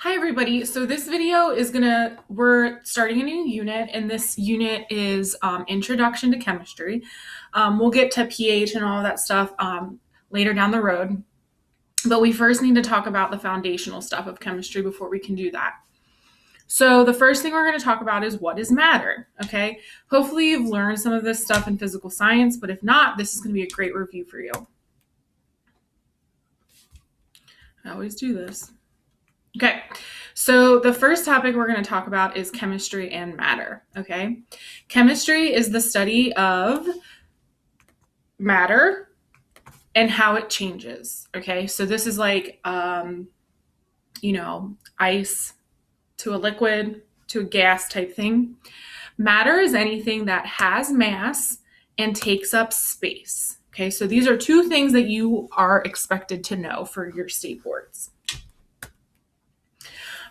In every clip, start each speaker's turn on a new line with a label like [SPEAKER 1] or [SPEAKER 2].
[SPEAKER 1] Hi everybody. So this video is we're starting a new unit, and this unit is Introduction to Chemistry. We'll get to pH and all of that stuff later down the road, but we first need to talk about the foundational stuff of chemistry before we can do that. So the first thing we're going to talk about is what is matter, okay? Hopefully you've learned some of this stuff in physical science, but if not, this is going to be a great review for you. I always do this. Okay, so the first topic we're going to talk about is chemistry and matter, okay? Chemistry is the study of matter and how it changes, okay? So this is like, ice to a liquid to a gas type thing. Matter is anything that has mass and takes up space, okay? So these are two things that you are expected to know for your state boards.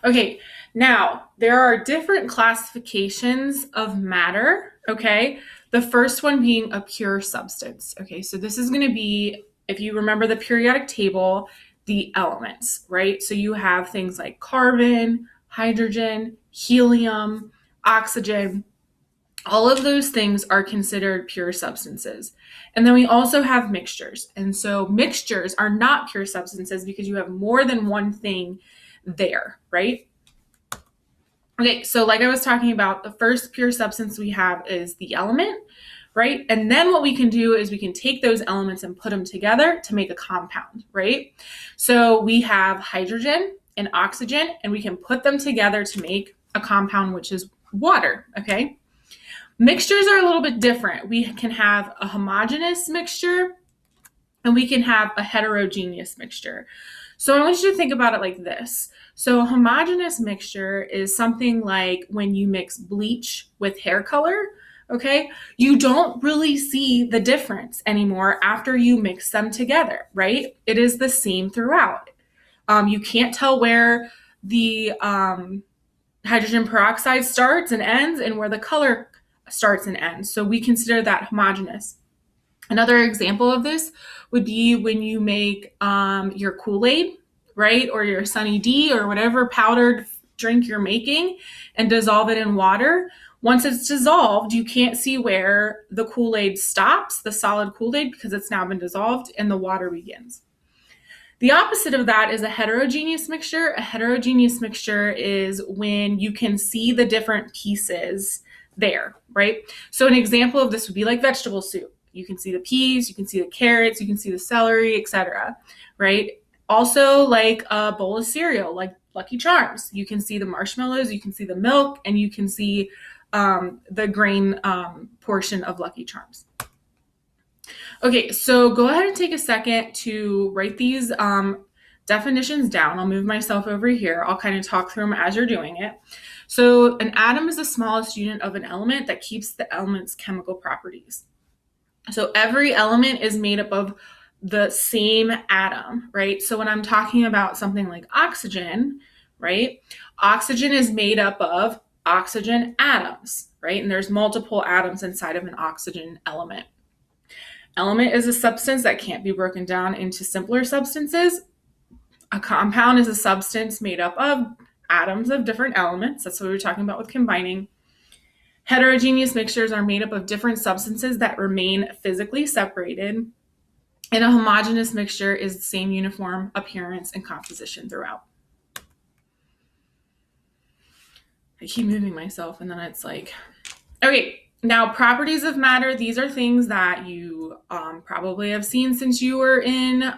[SPEAKER 1] Okay, now there are different classifications of matter, okay? The first one being a pure substance, okay? So this is going to be, if you remember the periodic table, the elements, right? So you have things like carbon, hydrogen, helium, oxygen. All of those things are considered pure substances. And then we also have mixtures. And so mixtures are not pure substances because you have more than one thing there, right? Okay, so like I was talking about, the first pure substance we have is the element, right? And then what we can do is we can take those elements and put them together to make a compound, right? So we have hydrogen and oxygen, and we can put them together to make a compound, which is water, okay? Mixtures are a little bit different. We can have a homogeneous mixture and we can have a heterogeneous mixture. So I want you to think about it like this. So a homogeneous mixture is something like when you mix bleach with hair color, okay? You don't really see the difference anymore after you mix them together, right? It is the same throughout. You can't tell where the hydrogen peroxide starts and ends and where the color starts and ends. So we consider that homogeneous. Another example of this would be when you make your Kool-Aid, right? Or your Sunny D or whatever powdered drink you're making and dissolve it in water. Once it's dissolved, you can't see where the Kool-Aid stops, the solid Kool-Aid, because it's now been dissolved and the water begins. The opposite of that is a heterogeneous mixture. A heterogeneous mixture is when you can see the different pieces there, right? So an example of this would be like vegetable soup. You can see the peas, you can see the carrots, you can see the celery, etc., right? Also, like a bowl of cereal, like Lucky Charms. You can see the marshmallows, you can see the milk, and you can see the grain portion of Lucky Charms. Okay, so go ahead and take a second to write these definitions down. I'll move myself over here. I'll kind of talk through them as you're doing it. So an atom is the smallest unit of an element that keeps the element's chemical properties. So every element is made up of the same atom, right? So when I'm talking about something like oxygen, right? Oxygen is made up of oxygen atoms, right? And there's multiple atoms inside of an oxygen element. Element is a substance that can't be broken down into simpler substances. A compound is a substance made up of atoms of different elements. That's what we were talking about with combining. Heterogeneous mixtures are made up of different substances that remain physically separated. And a homogeneous mixture is the same uniform appearance and composition throughout. I keep moving myself and then it's like, okay. Now, properties of matter, these are things that you probably have seen since you were in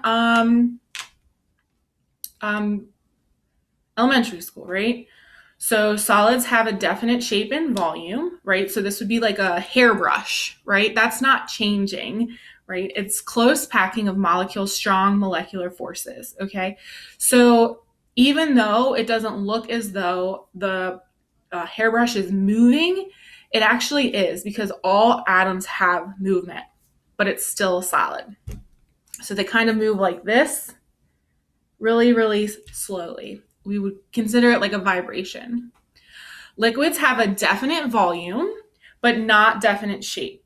[SPEAKER 1] elementary school, right? So solids have a definite shape and volume, right? So this would be like a hairbrush, right? That's not changing, right? It's close packing of molecules, strong molecular forces, okay? So even though it doesn't look as though the hairbrush is moving, it actually is because all atoms have movement, but it's still solid. So they kind of move like this, really, really slowly. We would consider it like a vibration. Liquids have a definite volume, but not definite shape.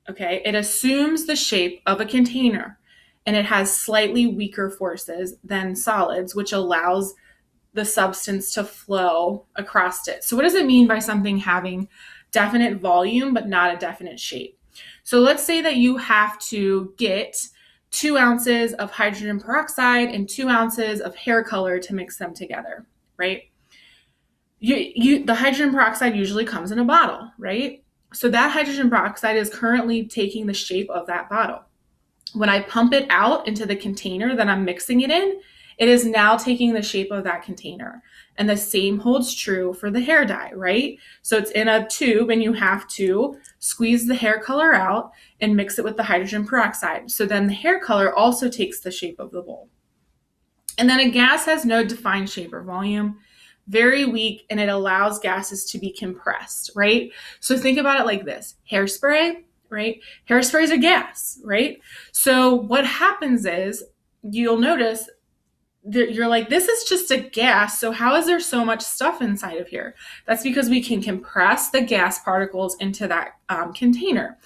[SPEAKER 1] Okay, it assumes the shape of a container and it has slightly weaker forces than solids, which allows the substance to flow across it. So what does it mean by something having definite volume but not a definite shape? So let's say that you have to get 2 ounces of hydrogen peroxide and 2 ounces of hair color to mix them together, right? The hydrogen peroxide usually comes in a bottle, right? So that hydrogen peroxide is currently taking the shape of that bottle. When I pump it out into the container that I'm mixing it in, it is now taking the shape of that container. And the same holds true for the hair dye, right? So it's in a tube and you have to squeeze the hair color out and mix it with the hydrogen peroxide. So then the hair color also takes the shape of the bowl. And then a gas has no defined shape or volume, very weak, and it allows gases to be compressed, right? So think about it like this: hairspray, right? Hairspray is a gas, right? So what happens is you'll notice that you're like, this is just a gas. So how is there so much stuff inside of here? That's because we can compress the gas particles into that container.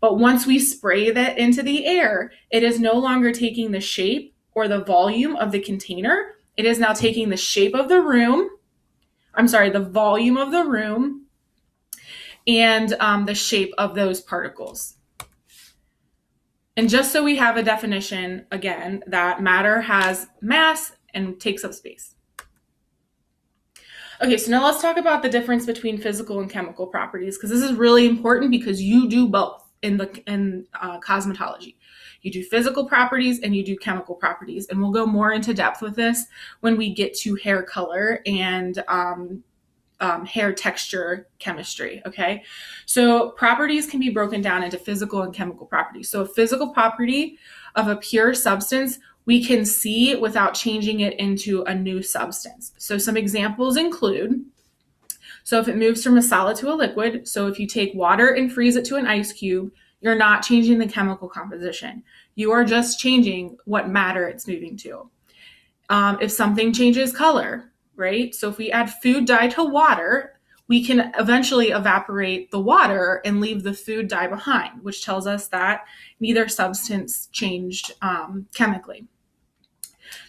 [SPEAKER 1] But once we spray that into the air, it is no longer taking the shape or the volume of the container. It is now taking the shape of the room. The volume of the room and the shape of those particles. And just so we have a definition, again, that matter has mass and takes up space. Okay, so now let's talk about the difference between physical and chemical properties, because this is really important because you do both in cosmetology. You do physical properties and you do chemical properties, and we'll go more into depth with this when we get to hair color and hair texture chemistry, okay? So properties can be broken down into physical and chemical properties. So a physical property of a pure substance we can see without changing it into a new substance. So some examples include, so if it moves from a solid to a liquid, so if you take water and freeze it to an ice cube, you're not changing the chemical composition. You are just changing what matter it's moving to. If something changes color, right? So if we add food dye to water, we can eventually evaporate the water and leave the food dye behind, which tells us that neither substance changed chemically.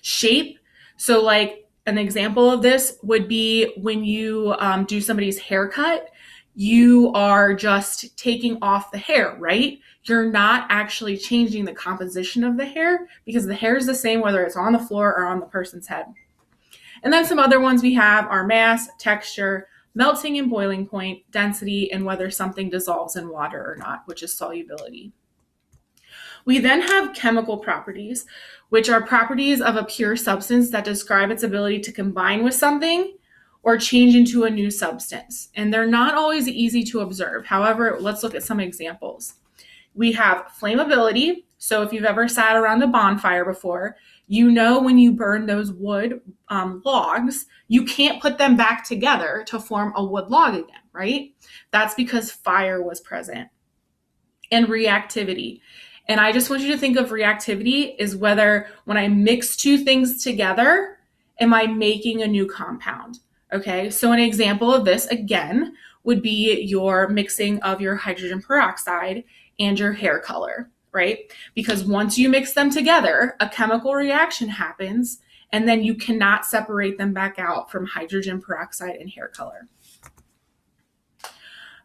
[SPEAKER 1] Shape, so like an example of this would be when you do somebody's haircut, you are just taking off the hair, right? You're not actually changing the composition of the hair because the hair is the same whether it's on the floor or on the person's head. And then some other ones we have are mass, texture, melting and boiling point, density, and whether something dissolves in water or not, which is solubility. We then have chemical properties, which are properties of a pure substance that describe its ability to combine with something or change into a new substance. And they're not always easy to observe. However, let's look at some examples. We have flammability. So if you've ever sat around a bonfire before, you know when you burn those wood logs, you can't put them back together to form a wood log again, right? That's because fire was present. And reactivity. And I just want you to think of reactivity is whether when I mix two things together, am I making a new compound? Okay, so an example of this, again, would be your mixing of your hydrogen peroxide and your hair color, right? Because once you mix them together, a chemical reaction happens, and then you cannot separate them back out from hydrogen peroxide and hair color.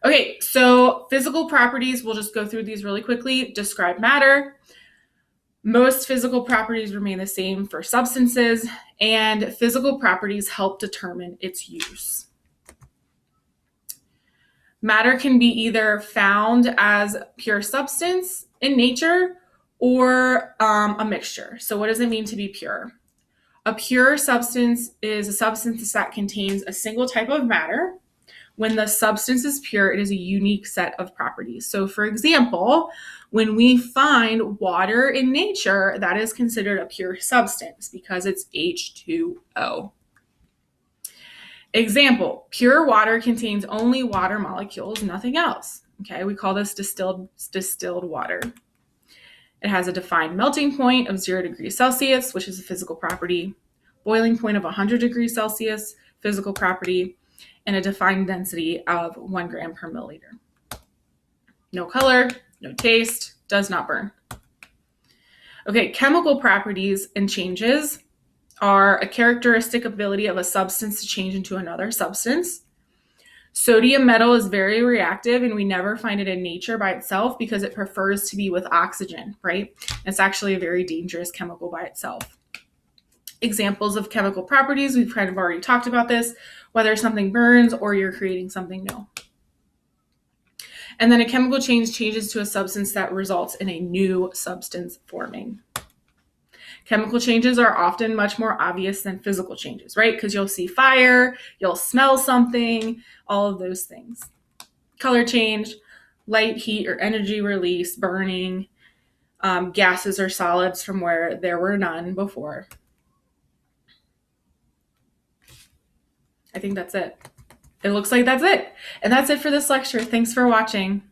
[SPEAKER 1] Okay, so physical properties, we'll just go through these really quickly. Describe matter. Most physical properties remain the same for substances, and physical properties help determine its use. Matter can be either found as pure substance in nature or a mixture. So what does it mean to be pure? A pure substance is a substance that contains a single type of matter. When the substance is pure, it is a unique set of properties. So for example, when we find water in nature, that is considered a pure substance because it's H2O. Example, pure water contains only water molecules, nothing else. Okay, we call this distilled water. It has a defined melting point of 0 degrees Celsius, which is a physical property, boiling point of 100 degrees Celsius, physical property, and a defined density of 1 gram per milliliter. No color, no taste, does not burn. Okay, chemical properties and changes are a characteristic ability of a substance to change into another substance. Sodium metal is very reactive, and we never find it in nature by itself because it prefers to be with oxygen, right? It's actually a very dangerous chemical by itself. Examples of chemical properties, we've kind of already talked about this, whether something burns or you're creating something new. And then a chemical change changes to a substance that results in a new substance forming. Chemical changes are often much more obvious than physical changes, right? Because you'll see fire, you'll smell something, all of those things. Color change, light, heat, or energy release, burning, gases or solids from where there were none before. I think that's it. It looks like that's it. And that's it for this lecture. Thanks for watching.